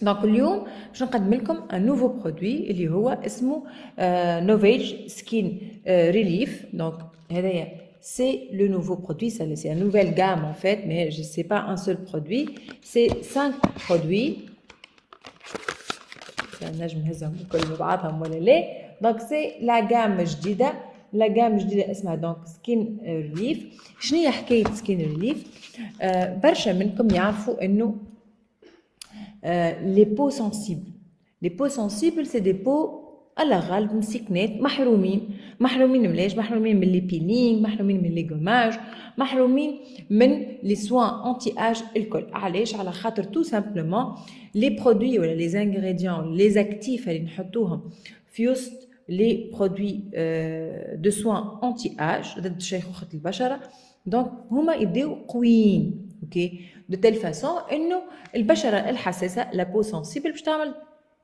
دونك اليوم باش نقدم لكم ان نوفو برودوي اللي هو اسمه نوفيج سكين ريليف. دونك هذايا سي لو نوفو برودوي، سي ان نوفيل غام ان فيت، مي جو سي با ان سول برودوي، سي 5 برودوي نجم نهزهم الكل مع بعضهم ولا لا. دونك سي لا غام جديده، لا غام جديده اسمها دونك سكين ريليف. شنو هي حكايه سكين ريليف؟ برشا منكم يعرفوا انه les peaux sensibles. Les peaux sensibles, c'est des peaux على غالب مسكنات محرومين ملاش، محرومين من لي بيلينغ، محرومين من لي غوماج، محرومين من لي سوان انتي اج الكل. علاش؟ على خاطر تو سامبلومون لي برودوي ولا لي انغريديون لي زاكتيف اللي نحطوهم في وسط لي برودوي دو سوان انتي اج ضد شيخوخه البشره، دونك هما يبداو قويين. اوكي، دو تيل فاسون انه البشره الحساسه لا بو سنسيبل باش تعمل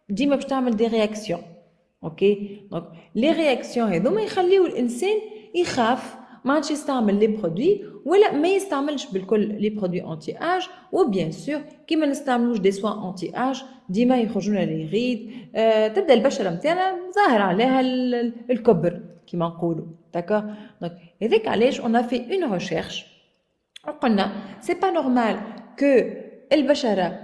ديما باش تعمل دي رياكسيون. اوكي، دونك لي رياكسيون هذوما يخليو الانسان يخاف ما عادش يستعمل لي برودوي ولا ما يستعملش بالكل لي برودوي انتي اج. وبيان سور كي ما نستعملوش دي سوان انتي اج ديما يخرجوا لنا لي غيد، تبدا البشره نتاعنا ظاهر عليها الكبر كيما نقولوا. داكور، دونك هذاك علاش اون في اون ريشيرش وقلنا سي با نورمال كو البشره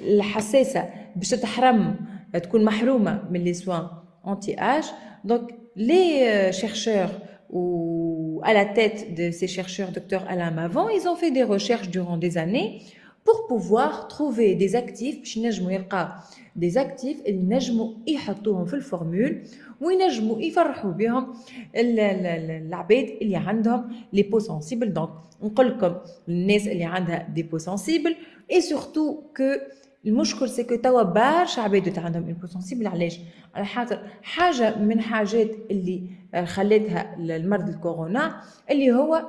الحساسه باش تتحرم تكون محرومه من لي سوان انتي اج. دونك لي chercheurs ou à la tête de ces chercheurs, docteur Alain Mavon, ils ont fait des recherches durant des années pour pouvoir trouver des actifs باش ينجموا يلقاو des actifs اللي ينجموا يحطوهم في الفورمول وينجموا يفرحوا بهم العباد اللي عندهم لي بو سنسيبل. دونك نقول لكم الناس اللي عندها دي بو سنسيبل اي سورتو كو المشكل سي كو توا برشا عباد عندهم اون بو سنسيبل. علاش؟ على خاطر حاجه من حاجات اللي خلتها المرض الكورونا اللي هو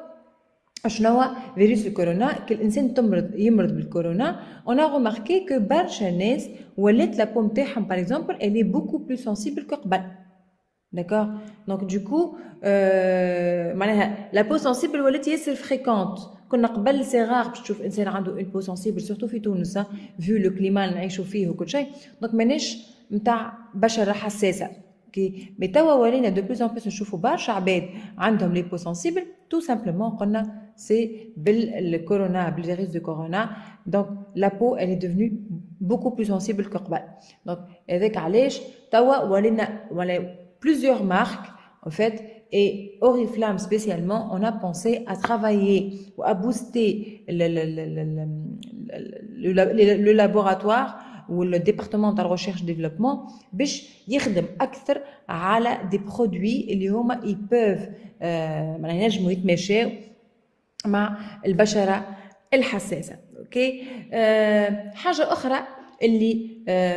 شنو هو فيروس الكورونا. كل انسان يمرض بالكورونا اون ا ريماركي كو برشا ناس ولات لا بوم تاعهم باغ اكزومبل الي بوكو بلو سنسيبل كو قبل. داكور، دونك دوكو معناها لا بو سنسيبل ولات ياسر فريكونت. كنا قبل سي غار باش تشوف انسان عنده اون بو سنسيبل سورتو في تونس فيو لو كليما اللي نعيشوا فيه وكل شيء، دونك ماناش نتاع بشره حساسه. اوكي، مي توا ولينا دو بلوس ان بلوس نشوفوا برشا عباد عندهم لي بو سنسيبل تو سامبلومون قلنا سي بالكورونا بالفيروس دو كورونا. دونك لا بو elle est devenue beaucoup plus sensible que قبل. دونك هذاك علاش توا ولينا plusieurs marques en fait, et Oriflamme spécialement, on a pensé à travailler ou à booster le laboratoire ou le département de recherche et développement باش يخدم اكثر على des produits اللي هما ils peuvent معناها ينجموا يتماشاو مع البشره الحساسه. اوكي، حاجه اخرى اللي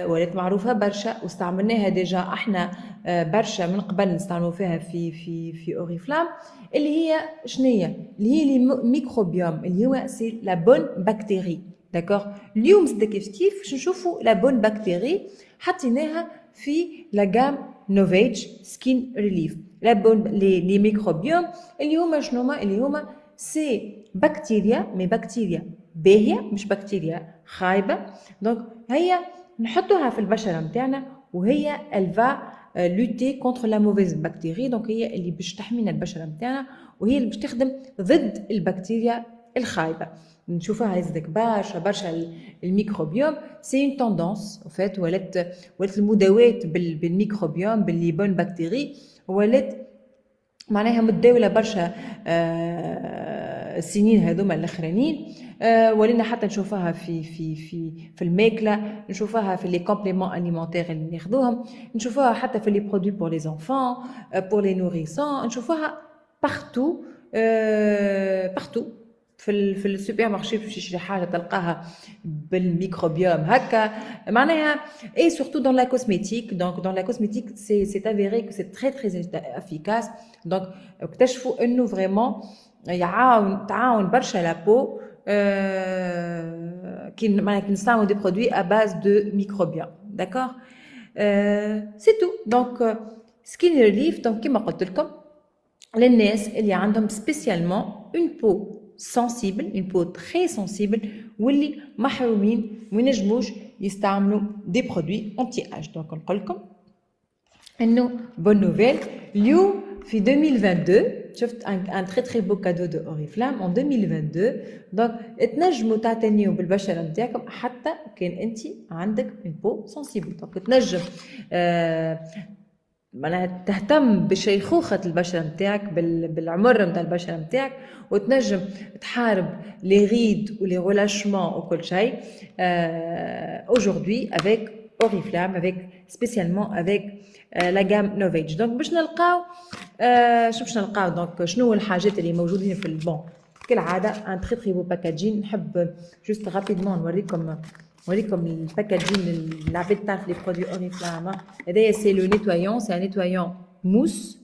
ولات معروفه برشا واستعملناها ديجا احنا برشا من قبل نستعملوا فيها في اوريفلام اللي هي شنية؟ اللي هي لي ميكروبيوم اللي هو سي لا بون بكتيري. داكور، اليوم زاد كيف باش نشوفوا لا بون بكتيري حطيناها في لا غام نوفيج سكين ريليف. لا بون لي ميكروبيوم اللي هما شنوما؟ اللي هما سي بكتيريا، مي بكتيريا باهيه مش بكتيريا خايبه. دونك هي نحطوها في البشره نتاعنا وهي الفا لوتي كونتر لا موفيز بكتيري. دونك هي اللي باش تحمينا البشره نتاعنا وهي اللي باش تخدم ضد البكتيريا الخايبه. نشوفوها هزدك برشا الميكروبيوم سي اون توندونس ان فيت. ولات المداواه بالميكروبيوم باللي بون بكتيري ولات معناها متداوله برشا السنين هذوما الاخرانيين. ولينا حتى نشوفها في الماكله، نشوفها في لي كومبليمون اليمونتير اللي ناخذوهم، نشوفها حتى في لي برودوي بور لي زونفون بور لي نوريسون، نشوفها بارتو بارتو في السوبر مارشي باش تشري حاجه تلقاها بالميكروبيوم هكا معناها. اي سورتو دون لا كوزميتيك. دونك دون لا كوزميتيك سي افيري كو سي تري افيكاس. دونك اكتشفوا انه فريمون تعاون برشا لابو كي نستعملوا دي برودوي ا باز دو ميكروبيوم. داكور، سي تو. دونك سكين ريليف دونك كيما قلت لكم للناس اللي عندهم سبيسيالمون اون بو sensible, une peau très sensible, واللي محرومين وينجموش يستعملوا des produits anti-âge. Donc نقول لكم انه bonne nouvelle اليوم في 2022 شفت un très très beau cadeau de Oriflame en 2022. donc تنجموا تعتنيوا بالبشره نتاعكم حتى كان انت عندك une peau sensible. donc تنجم معناها تهتم بشيخوخة البشرة نتاعك بالعمر نتاع البشرة نتاعك وتنجم تحارب لي غيد ولي غولاشمون وكل شيء aujourd'hui avec Oriflame avec spécialement avec la gamme Novage. donc باش نلقاو شو باش نلقاو دونك شنو الحاجات اللي موجودين في البون كالعادة ان تري تري بو باكاجين. نحب جوست رابيدمون نوريكم الباكاجين اللي العباد تعرف لي برودوي Oriflame. هذايا سي لو نيتويون سي ان نيتويون موس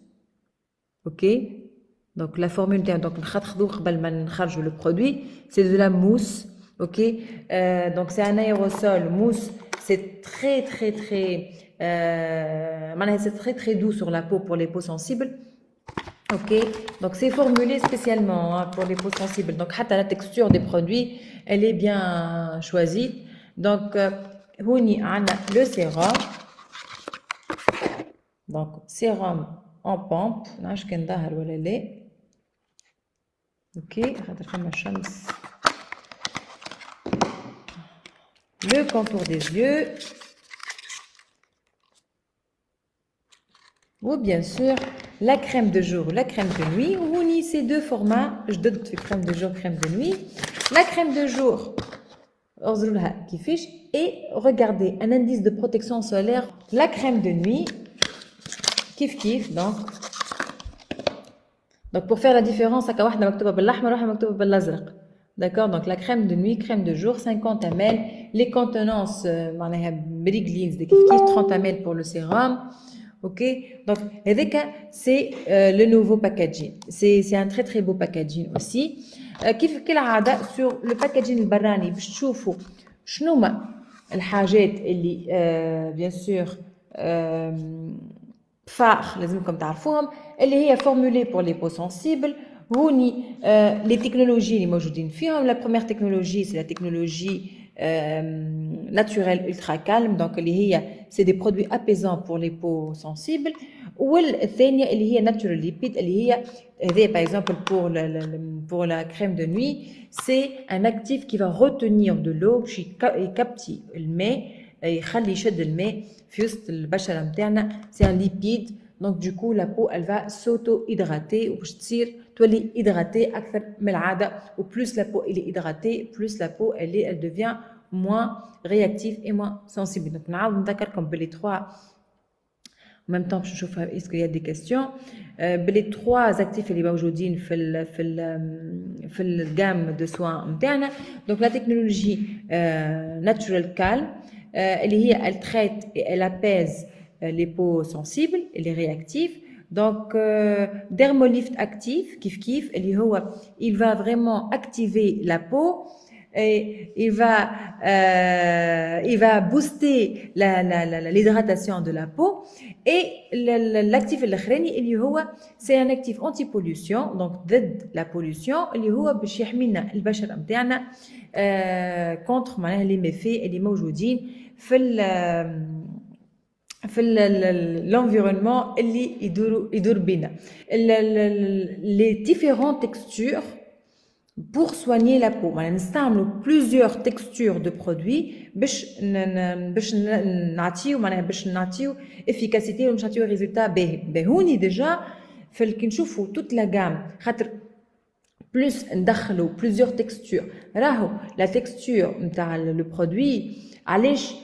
اوكي. donc la formule نتاعو دونك نخدو قبل ما نخرجوا لو برودوي سي دو لا موس اوكي. donc c'est un aérosol mousse, c'est très très très c'est très très doux sur la peau pour les peaux sensibles. ok, donc c'est formulé spécialement pour les peaux sensibles. donc حتى la texture des produits elle est bien choisie. donc هوني عندنا le sérum. donc sérum en pompe نعرفش كان ظاهر ولا لا. اوكي خاطر فما الشمس. le contour des yeux ou bien sûr la crème de jour ou la crème de nuit. وهوني ces deux formats جدد في crème de jour crème de nuit. la crème de jour انظروا لها كيفاش et regardez un indice de protection solaire. la crème de nuit كيف donc pour faire la différence هكا واحده مكتوبه بالاحمر وواحده مكتوبه بالازرق. d'accord, donc la crème de nuit crème de jour 50 ml. les contenances معناها بريغلينز كيف 30 ml pour le sérum. ok, donc هذاك c'est le nouveau packaging. c'est un très très beau packaging aussi. كيف كالعاده sur le packaging البراني باش تشوفوا شنوما الحاجات اللي bien sûr phare لازمكم تعرفوهم اللي هي formulée pour les peaux sensibles. هوني les technologies اللي موجودين فيهم. la première technologie c'est la technologie naturelle ultra calme. donc اللي هي c'est des produits apaisants pour les peaux sensibles. والثانيه اللي هي natural lipid اللي هي par exemple pour la crème de nuit c'est un actif qui va retenir de l'eau باش يكبتي الماء يخلي يشد الماء في وسط البشره نتاعنا. c'est un lipide. donc du coup la peau elle va s'auto-hydrater وباش تصير تولي hydratée أكثر من العادة. و plus la peau elle est hydratée plus la peau elle devient moins réactive et moins sensible. donc نعاود نذكركم باللي 3 en même temps باش نشوفها est-ce qu'il y a des questions باللي 3 actifs اللي موجودين في الجام de soins نتاعنا. donc la technologie natural calme اللي هي elle traite et elle apaise les peaux sensibles et les réactifs. donc dermolift actif kif اللي هو il va vraiment activer la peau et il va booster l'hydratation de la peau. et l'actif الاخراني اللي هو c'est un actif anti pollution donc ضد la pollution اللي هو باش يحمينا البشره نتاعنا contre معناها les méfaits اللي موجودين في l'environnement اللي يدور بينا. les différentes textures pour soigner la peau. معناها نستعملوا plusieurs textures de produits باش نعطيو معناها باش نعطيو efficacité ومش نعطيو résultat باهي. هوني ديجا كي نشوفوا toute la gamme خاطر plus ندخلوا plusieurs textures. راهو la texture نتاع le produit علاش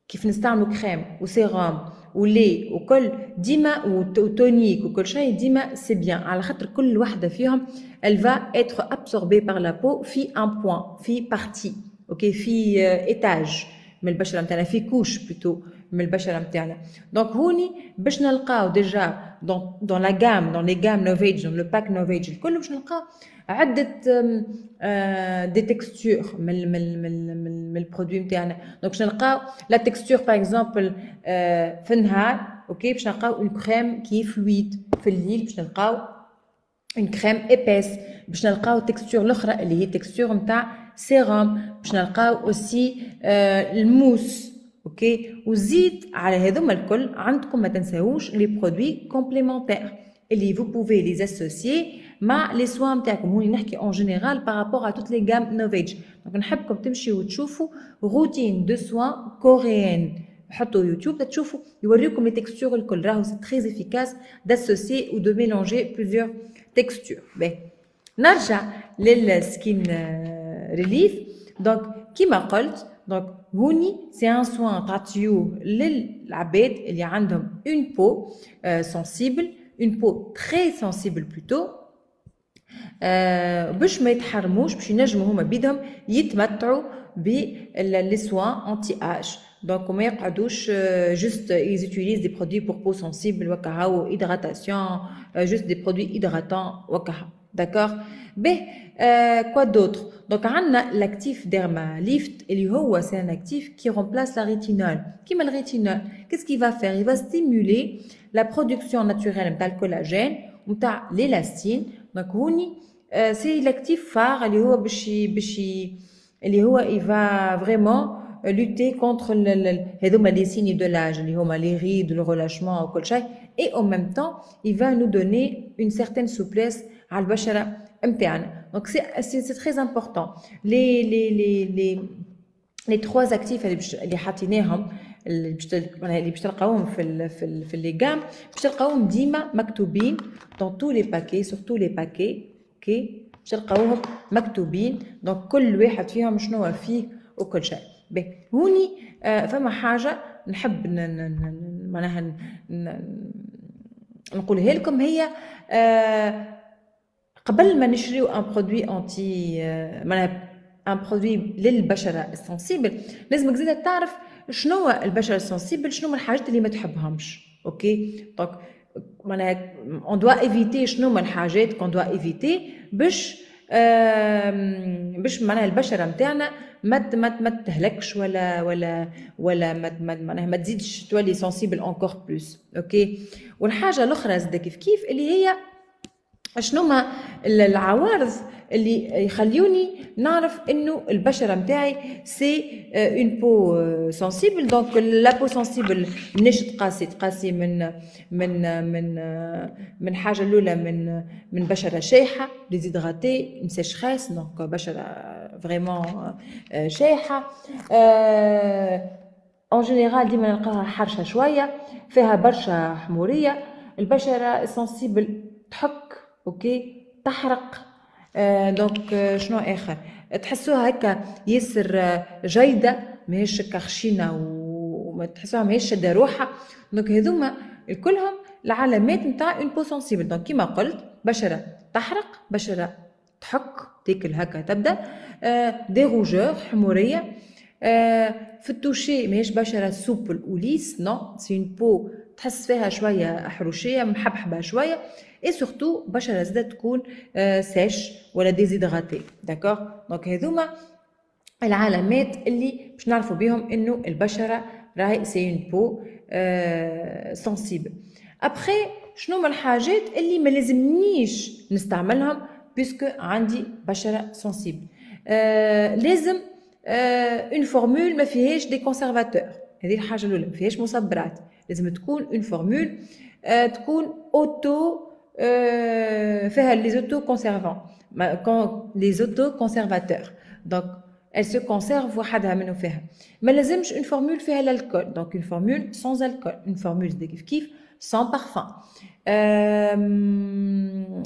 كيف نستعملوا كريم وسيرام ولي وكل ديما وتونيك وكل شيء ديما سي بيان على خاطر كل وحده فيهم elle va être absorbée par la peau في un point في partie اوكي في étage من البشره نتاعنا في كوش بلوتو من البشره نتاعنا. دونك هوني باش نلقاو ديجا dans la gamme dans les gammes Novage dans le pack Novage الكل باش نلقاو عده دي تكستور من البرودوي نتاعنا. دونك باش نلقاو لا تكستور باغ اكزومبل في النهار اوكي باش نلقاو اون كريم كي فلويد. في الليل باش نلقاو اون كريم ايباس باش نلقاو تكستور الاخرى اللي هي تكستور نتاع سيرام باش نلقاو اوسي الموس اوكي وزيد على هذوما الكل عندكم ما تنساوش لي برودوي كومبليمونتير اللي vous pouvez les associer مع لي سوان نتاعكم هوني نحكي اون جينيرال بارابور ا توت لي غام نوفيج دونك نحبكم تمشيو وتشوفوا روتين دو سوان كوريان حطوا يوتيوب تشوفوا يوريكم لي تكستور الكل راهو سي تري افيكاس داسوسيي و دو ميلونجي بليزيور تكستور باهي نرجع للسكين ريليف دونك كيما قلت دونك هوني سي ان سوان تعطيوه للعباد اللي عندهم اون بو سنسيبل اون بو تري سنسيبل بلوتو باش ما يتحرموش باش ينجموا هما بيدهم يتمتعوا باللي سوان انتي اج دونك ما يقعدوش juste ils utilisent des produits pour peau sensible وكها و hydratation juste des produits hydratants وكها d'accord به quoi d'autre donc عندنا l'actif derma lift اللي هو c'est un actif qui remplace la rétinol كيما الريتينول qu'est-ce qu'il va faire il va stimuler la production naturelle نتاع الكولاجين ونتاع l'élastine donc هوني c'est l'actif phare اللي هو باش اللي هو il va vraiment lutter contre les signes de l'âge, les rides, le relâchement, et en même temps, il va nous donner une certaine souplesse à l'bashara mtana. Donc c'est très important. Les trois actifs اللي حاطيناهم اللي باش تلقاوهم في لي غام باش تلقاوهم ديما مكتوبين dans tous les paquets sur tous les paquets اوكي باش تلقاوهم مكتوبين دونك كل واحد فيهم شنو فيه وكل شيء. باهي هوني فما حاجه نحب معناها نقولها لكم هي قبل ما نشريو ان برودوي انتي معناها ان برودوي للبشره السنسيبل لازمك زيد تعرف شنو البشره السنسيبل شنو الحاجات اللي ما تحبهمش اوكي دونك معناها اون دوا ايفيتي شنو هما الحاجات كون دوا ايفيتي باش معناها البشره نتاعنا ما تهلكش ولا معناها ما تزيدش تولي سنسيبل انكور بلوس اوكي والحاجه الاخرى زاده كيف اللي هي شنو ما العوارض اللي يخليوني نعرف انه البشره نتاعي سي اون بو سنسيبل دونك لا بو سنسيبل مناش تقاسي من حاجه الاولى من بشره شايحه ديزيدراتي سيشخيس دونك بشره فريمون شايحه اون جينيرال ديما نلقاها حرشه شويه فيها برشا حموريه البشره سنسيبل تحك اوكي تحرق دونك شنو اخر تحسوها هكا ياسر جيده ماهيش هكا خشينه وما تحسوها ماهيش شاده روحها دونك هذوما الكلهم العلامات نتاع اون بو سنسيبل دونك كيما قلت بشره تحرق بشره تحك تاكل هكا تبدا دي روجور حموريه في التوشي ماهيش بشره سوبل وليس نو سي اون بو تحس فيها شويه حروشيه محبحبه شويه et surtout بشره زاده تكون سيش ولا ديزيدراتي داكوغ دونك هذوما العلامات اللي باش نعرفوا بهم انه البشره راهي سي اون بو سنسيبل ابخي شنو هما الحاجات اللي ما لازمنيش نستعملهم بيسكو عندي بشره سنسيبل لازم اون فورمول ما فيهاش دي كونسيرفاتور هذه الحاجه الاولى ما فيهاش مصبرات لازم تكون اون فورمول تكون اوتو فيها لي زوتو كونسيرفون لي زوتو كونسيرفاتور دونك elle se conserve وحدها منه فيها ما لازمش une formule فيها الالكول donc une formule sans alcool une formule de كيف sans parfum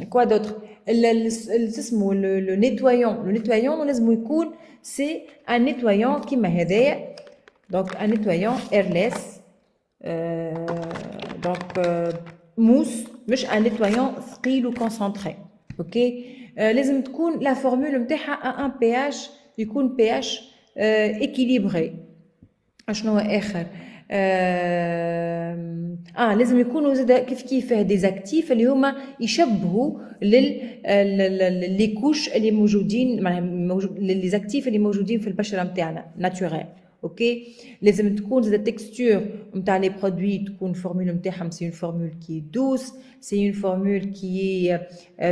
quoi d'autre اسمه le nettoyant لازم يكون c'est un nettoyant كيما هذايا donc un nettoyant airless donc موس مش ان نيتوايون ثقيل وكونسونطري اوكي لازم تكون لا فورمول نتاعها ان بي اش يكون بي اش اكيليبري شنو هو اخر لازم يكونوا زاد كيف فيه ديزاكتيف اللي هما يشبهوا لي كوش اللي موجودين معناها لي زاكتيف اللي موجودين في البشره نتاعنا ناتوريل اوكي لازم تكون زاد التكستور نتاع لي برودوي تكون فورمول نتاعهم سي اون فورمول كي دوس سي اون فورمول كي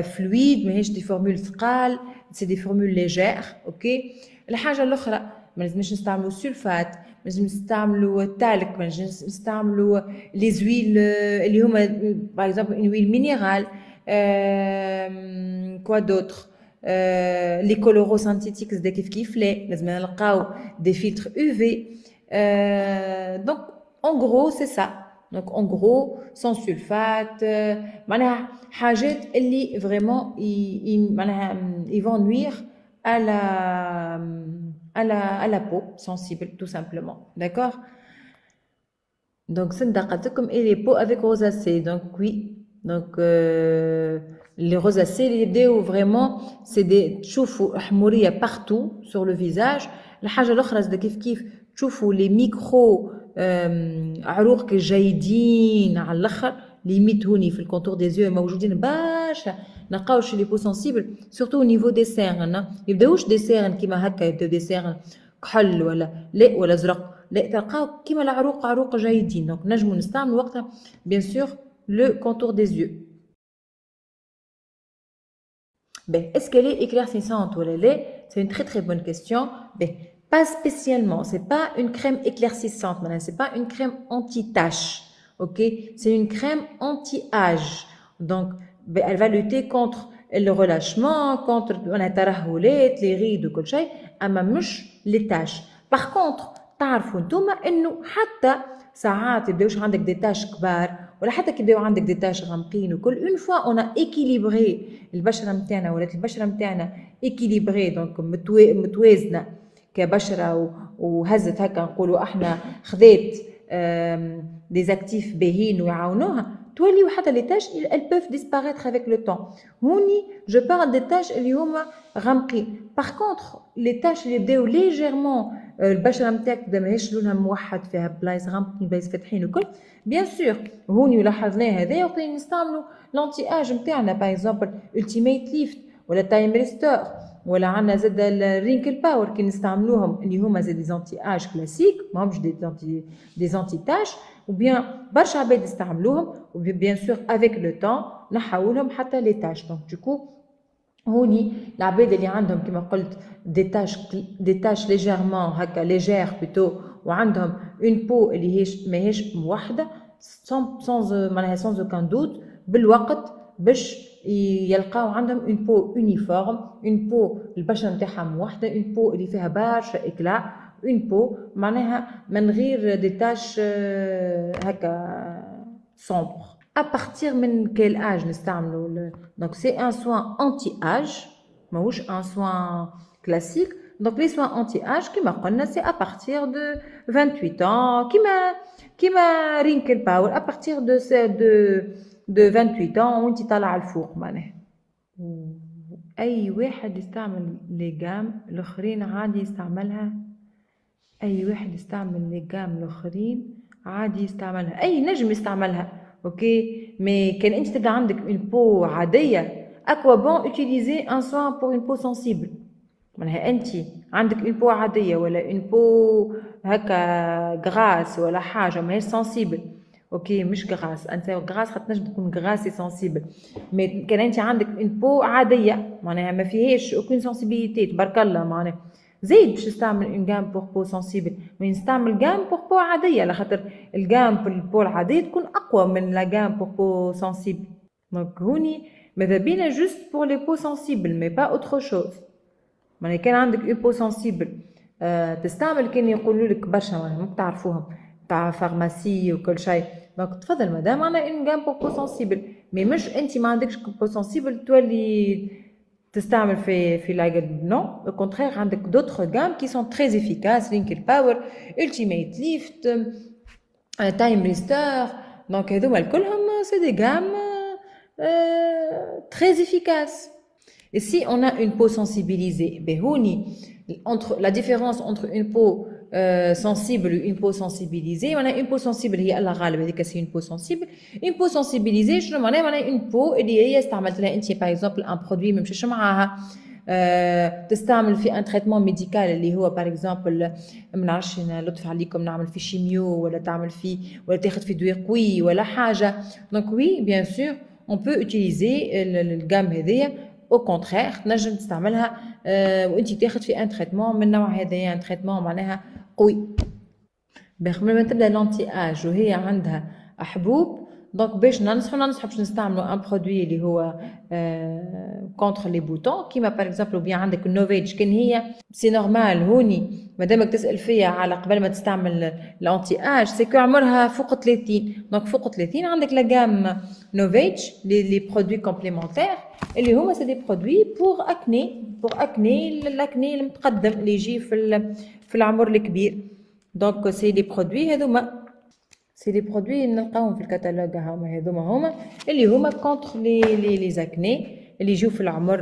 فلويد ماهيش دي فورمول ثقال سي دي فورمول ليجير اوكي الحاجه الاخرى ما لازمش نستعملوا سلفات ما لازم نستعملوا التالك ما لازم نستعملوا لي زويل اللي هما باغ اكزومبل اون ويل مينيرال كوا دوتر لي كولورو سانتيتيك زاد كيف لا لازم نلقاو دي فلتر يو في دونك en gros c'est ça donc en gros sans sulfate معناها حاجات اللي vraiment معناها ils vont nuire à la peau sensible tout simplement d'accord donc c'est دقتكم et les peaux avec rosacée donc oui donc les rosacées les يبداو vraiment c'est des تشوفوا حموريه partout sur le visage الحاجه الاخرى زاد كيف تشوفوا les micro عروق جيدين على الاخر ليميت هوني في الكونتور دي زيو موجودين برشا نلقاو شي لي بو سنسيبل سورتو او نيفو دي سيرن يبداوش دي سيرن كيما هكا يبداو دي سيرن كحل ولا زرق لا تلقاو كيما العروق عروق جيدين دونك نجمو نستعملوا وقتها بيان سور لو كونتور دي زيو Ben, est-ce qu'elle est éclaircissante ou elle est? C'est une très très bonne question. Ben, pas spécialement. C'est pas une crème éclaircissante. C'est pas une crème anti-tache. Ok? C'est une crème anti-âge. Donc, ben, elle va lutter contre le relâchement, contre les rides, كل شيء. أما مش les taches. Par contre, تعرفوا انتوما إنه حتى ساعات يبداوش عندك دي تاش كبار ولا حتى كي يبداو عندك دي تاش غامقين وكل اون فوا اون ايكيليبري البشره نتاعنا ولات البشره نتاعنا ايكيليبري دونك متوازنه كبشره وهزت هكا نقولوا احنا خذات ديزاكتيف باهين ويعاونوها تولي حتى لي تاش elles peuvent disparaître avec le temps هوني جو بارل دي تاش اللي هما غامقين باغ كونطخ لي تاش اللي يبداو ليجيرمون البشره نتاعك بدا ماهيش لونها موحد فيها بلايص غامقين بلايص فاتحين وكل بيان سور هوني لاحظنا هذا وقت نستعملوا لانتي اج نتاعنا باغ اكزومبل التيميت ليفت ولا تايم ريستور ولا عندنا زاد الرينكل باور كي نستعملوهم اللي هما زاد دي زانتي اج كلاسيك ماهمش دي زانتي تاش وبيان برشا عباد يستعملوهم وبيان سور افيك لو طون نحاولهم حتى لي تاش دونك دوكو هوني العباد اللي عندهم كما قلت دي تاش ليجيرمون هكا ليجير بلوتو وعندهم اون بو اللي هيش ماهيش موحده معناها سانز اوكان دوت بالوقت باش يلقاو عندهم اون بو يونيفورم اون بو البشره نتاعها موحده اون بو اللي فيها برشا اكلا اون بو معناها من غير دي تاش هكا sombre. À partir من quel âge نستعملوا donc c'est un soin anti-âge ماهوش un soin classique donc les soins anti-âge كما قلنا c'est à partir de 28 ans كما رينكل باور à partir de 28 ans وانت طالعه الفوق معناها اي واحد يستعمل لي جام الاخرين عادي يستعملها اي واحد يستعمل لي جام الاخرين عادي يستعملها اي نجم يستعملها اوكي مي كان انت تبدا عندك اون بو عاديه اكوا بون اوتيليزي ان سوان بور اون بو سنسيبل معناها انت عندك اون بو عاديه ولا اون بو هكا غراس ولا حاجه ماهيش سنسيبل اوكي مش غراس انت غراس تنجم تكون غراسي سنسيبل مي كان انت عندك اون بو عاديه معناها ما فيهاش اوكين سنسيبيليتي تبارك الله معناها زيد باش نستعمل اون جام بور بو سنسيبل مي نستعمل جام بور بو عاديه على خاطر الجام بور البو العاديه تكون اقوى من لا جام بور بو سنسيبل دونك هوني ماذا بينا جوست بور لي بو سنسيبل مي با اوتر شوز معناها كان عندك اون بو سنسيبل تستعمل كان يقولوا لك برشا ما تعرفوهم تاع فارماسي وكل شيء دونك تفضل مدام انا اون جام بور بو سنسيبل مي مش انت ما عندكش بو سنسيبل تولي تستعمل في لايقد نو او كونترير عندك دوتر جام كي سون تري افيكاس رينكل باور التيميت ليفت تايم ريستور دونك هذوما كلهم سي دي جام تري افيكاس et si on a une peau sensibilisée بهوني entre la différence entre une peau sensible et une peau sensibilisée on a une peau sensible هي الله غالب هذيك سي une peau sensible une peau sensibilisée شنو معناها une peau اللي هي استعملت لها انت باغ اكزومبل ان برودوي ما مشاش معاها تستعمل في ان تريتمون ميديكال اللي هو باغ اكزومبل ما نعرفش لطف عليكم نعمل فيه شيميو ولا تعمل فيه ولا تاخذ فيه دوي قوي ولا حاجه. دونك وي بيان سور اون بو اوتيليزي الجام هذيا او كونترير تنجم تستعملها وانت تاخذ في ان تريتمون من النوع هذايا ان تريتمون معناها قوي. قبل ما تبدا لونتي اج وهي عندها حبوب دونك باش ننصحوا باش نستعملوا ان برودوي اللي هو كونتر لي بوتون كيما باغ اكزومبل بيان عندك النوفيج كان هي سي نورمال هوني مادامك تسال فيا على قبل ما تستعمل لونتي اج سي عمرها فوق 30 دونك فوق 30 عندك لا جام نوفيج لي برودوي كومبليمونتير اللي هما سي دي برودوي بور اكني الاكني المتقدم اللي يجي في العمر الكبير. دونك سي دي برودوي هذوما سي دي برودوي نلقاهم في الكتالوج هذوما اللي هما كونتر لي زاكني اللي يجيو في العمر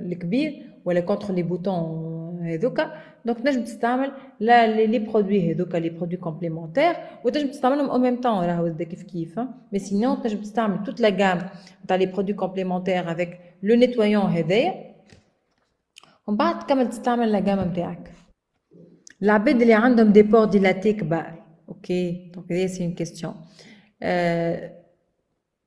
الكبير ولا كونتر لي بوتون هذوكا. دونك نجم تستعمل لي برودوي هذوكا لي برودوي كومبليمونتير وتنجم تستعملهم او ميم طون راهو كيف مي سينون تنجم تستعمل توت لا جام تاع لي برودوي كومبليمونتير افيك لو نيتويون هذايا ومن بعد تكمل تستعمل لا جام نتاعك. العباد اللي عندهم دي بور ديلاتي كبار اوكي دونك هذه سي اون كيستيون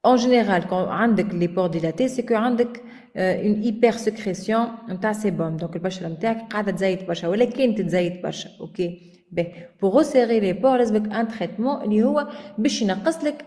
en général quand عندك les pores dilatés c'est que عندك une hypersécrétion نتاع سيبوم دونك البشره نتاعك قاعده تزيد برشا ولا كانت تزيد برشا اوكي باهي pour resserrer les pores لازمك ان تريتمون اللي هو باش ينقص لك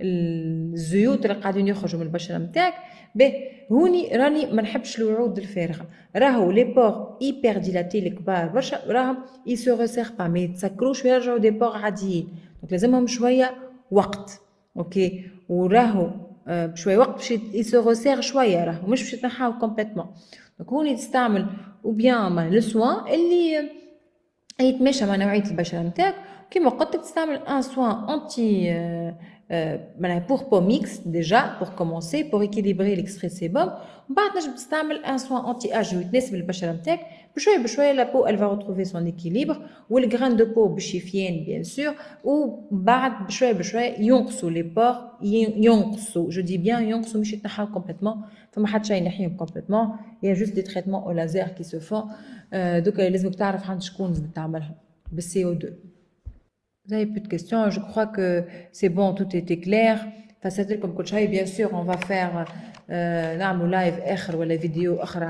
الزيوت اللي قاعدين يخرجوا من البشره نتاعك. باهي هوني راني ما نحبش الوعود الفارغه راهو لي بور ايبر ديلاتي الكبار برشا راهم يسو ريسير با ما يتسكروش ويرجعوا دي بور عاديين دونك لازمهم شويه وقت اوكي وراهو بشويه وقت باش يسو ريسير شويه راهو مش باش يتنحاو كومبليتمون. دونك هوني تستعمل او بيان لو سوان اللي يتماشى مع نوعيه البشره نتاعك كيما قلت لك تستعمل ان سوان انتي pour peau mixte déjà pour commencer pour équilibrer l'extrait de sébum ومن بعد نجم تستعمل ان سوان انتي اج يتناسب البشره نتاعك بشويه بشويه لا بو elle va retrouver son équilibre والغران دو بو باش يفين بيان سور وبعد بشويه بشويه ينقصوا لي بور ينقصوا جو دي بيان ينقصوا مش يتنحاو كومبليتمون فما حد شيء ينحيهم كومبليتمون يا جوست دي تريتمون او لازير كي سو فون دوكا لازمك تعرف عند شكون تعملهم بالسي او 2. Vous avez plus de questions, je crois que c'est bon, tout était clair. فسألت لكم كل شيء bien sûr on va faire نعمل لايف اخر ولا فيديو اخرى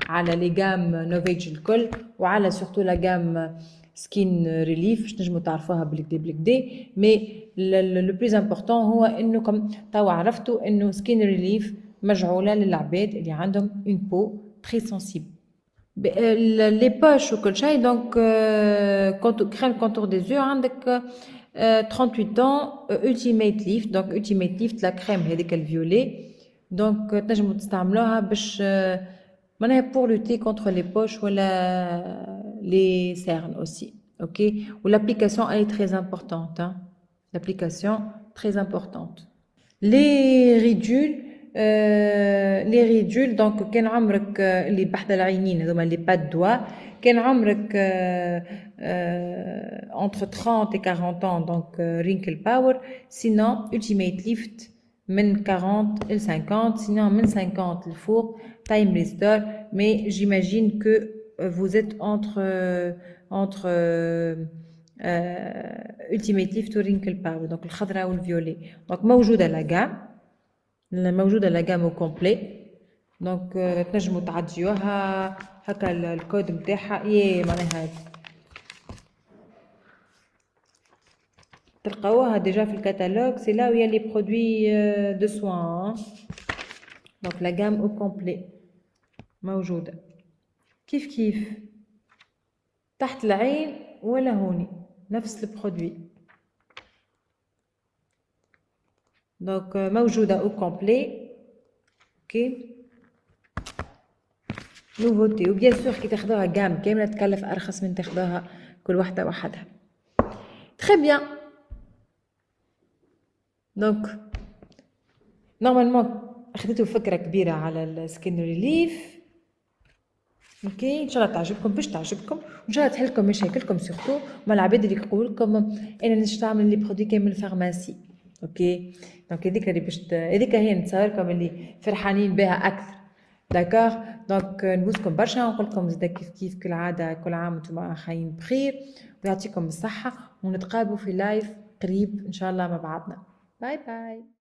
على لي جام نوفيج الكل وعلى سورتو لا جام سكين ريليف باش نجموا تعرفوها بالكدا مي لو بليز امبورطون هو انكم توا عرفتوا انه سكين ريليف مجعوله للعباد اللي عندهم اون بو تري سنسيبل. Les poches وكل شيء donc crème contour des yeux عندك 38 ans ultimate lift donc ultimate lift la crème هذيك الفيولي donc تنجموا تستعملوها باش معناها pour lutter contre les poches ولا les cernes aussi ok ou l'application elle est très importante hein? L'application très importante. Les ridules لي ريدول دونك كان عمرك اللي بحذا العينين هذوما لي با دوا كان عمرك entre 30 et 40 ans donc wrinkle power sinon ultimate lift من 40 إلى 50 sinon من 50 لفوق time restore mais j'imagine que vous êtes entre ultimate lift و wrinkle power donc الخضراء والفيولي donc موجودة لا جام موجودة لا جام كومبلي دونك تنجموا تعديوها هكا الكود نتاعها معناها تلقاوها ديجا في الكتالوج سي لا ويا لي برودوي دو سوان دونك لا جام او كومبلي موجودة كيف تحت العين ولا هوني نفس البرودوي دونك موجودة او كومبلي اوكي نوفوتي وبيان سور كي تاخدوها جام كاملة تكلف ارخص من تاخدوها كل وحدة وحدها. تري بيان دونك نورمالمون اخدتو فكرة كبيرة على السكين ريليف اوكي ان شاء الله تعجبكم باش تعجبكم وان شاء الله تحلكم مشاكلكم سورتو مع العباد اللي يقول لكم انا نستعمل لي برودوي كامل الفارماسي اوكي دونك هذيك اللي باش هذيك هي نتصوركم اللي فرحانين بها اكثر داكوغ. دونك نبوسكم برشا ونقول لكم زادا كيف كيف كالعاده كل عام وانتم خايين بخير ويعطيكم الصحه ونتقابلوا في لايف قريب ان شاء الله مع بعضنا. باي باي.